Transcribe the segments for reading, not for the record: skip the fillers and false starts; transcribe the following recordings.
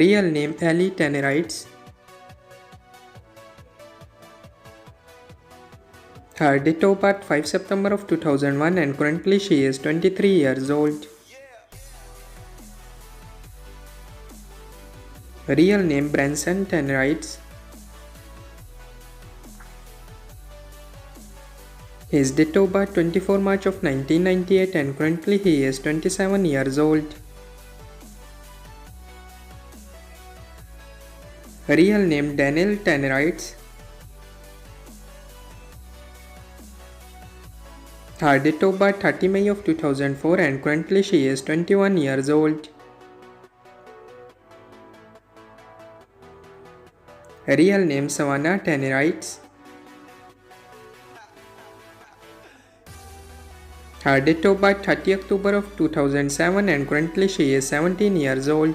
Real name Ali Tannerites. Her date of birth 5 September of 2001 and currently she is 23 years old. Real name Branson Tannerites. His date of birth 24 March of 1998 and currently he is 27 years old. Real name Daniel Tannerites. Her date of birth 30 May of 2004 and currently she is 21 years old. Real name Savannah Tannerites. Her date of birth 30 October of 2007 and currently she is 17 years old.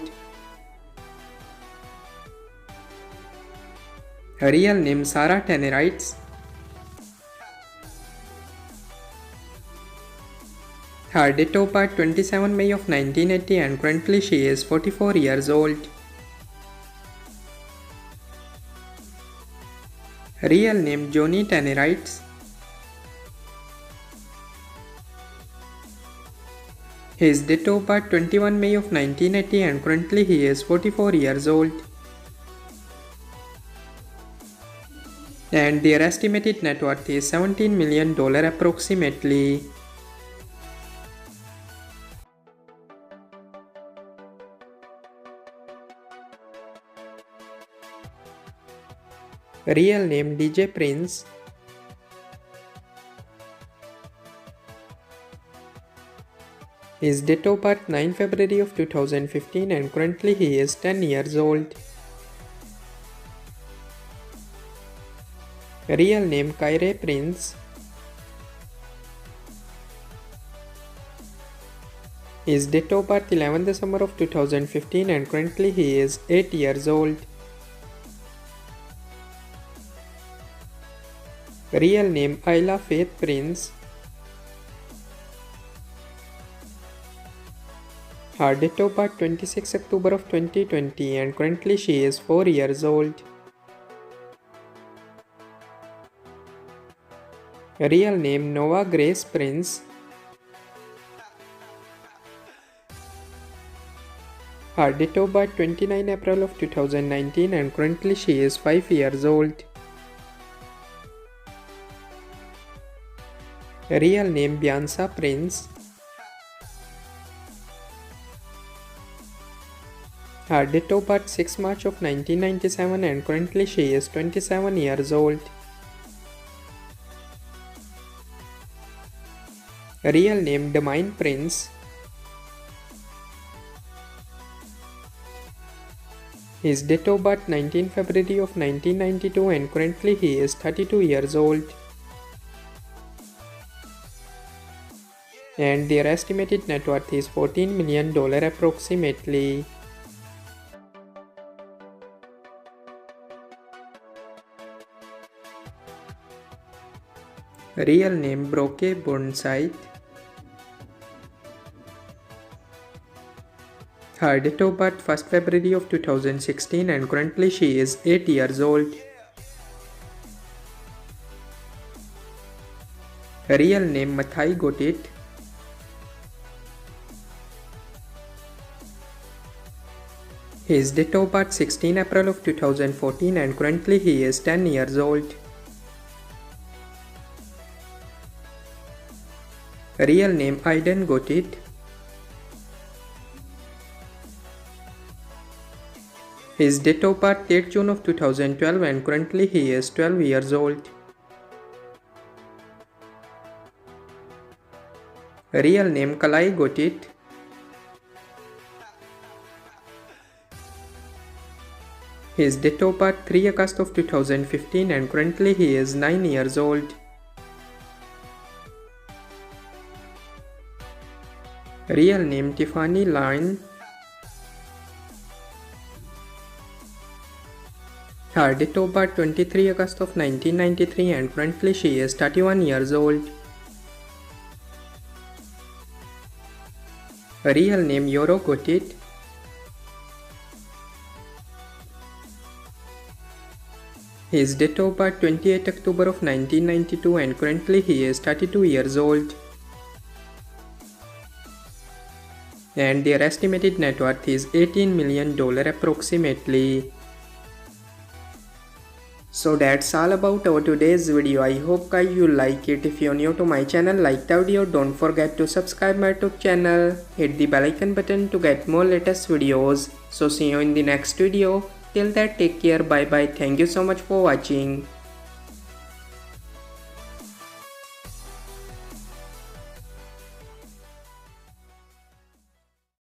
Real name Sarah Tannerites. Her date of birth 27 May of 1980 and currently she is 44 years old. Real name Johnny Tannerites. His date of birth 21 May of 1980 and currently he is 44 years old. And their estimated net worth is $17 million approximately. Real name DJ Prince. His date of birth 9 February of 2015 and currently he is 10 years old. Real name Kyrie Prince. His date of birth 11 December of 2015 and currently he is 8 years old. Real name Isla Faith Prince. Her date of birth 26 October of 2020 and currently she is 4 years old. Real name Nova Grace Prince. Her date of birth 29 April of 2019 and currently she is 5 years old. Real name Bianca Prince. Her date of birth 6 March of 1997 and currently she is 27 years old. Real name Demain Prince. His date of birth 19 February of 1992 and currently he is 32 years old. And their estimated net worth is $14 million approximately. Real name Broke Burnside. Her date of birth 1st February of 2016 and currently she is 8 years old. Real name Mathai Gotit. His date of birth 16 April of 2014 and currently he is 10 years old. Real name Aiden Gotit. His date of birth 8 June of 2012 and currently he is 12 years old. Real name Kalai Gotit. His date of birth 3 August of 2015 and currently he is 9 years old. Real name Tiffany Lynn. Her date of birth 23 August of 1993 and currently she is 31 years old. Real name Yoro Gotit. His date of birth 28 October of 1992 and currently he is 32 years old. And their estimated net worth is $18 million approximately. So that's all about our today's video. I hope guys you like it. If you're new to my channel, like the video, don't forget to subscribe my YouTube channel. Hit the bell icon button to get more latest videos. So see you in the next video. Till that, take care, bye bye. Thank you so much for watching.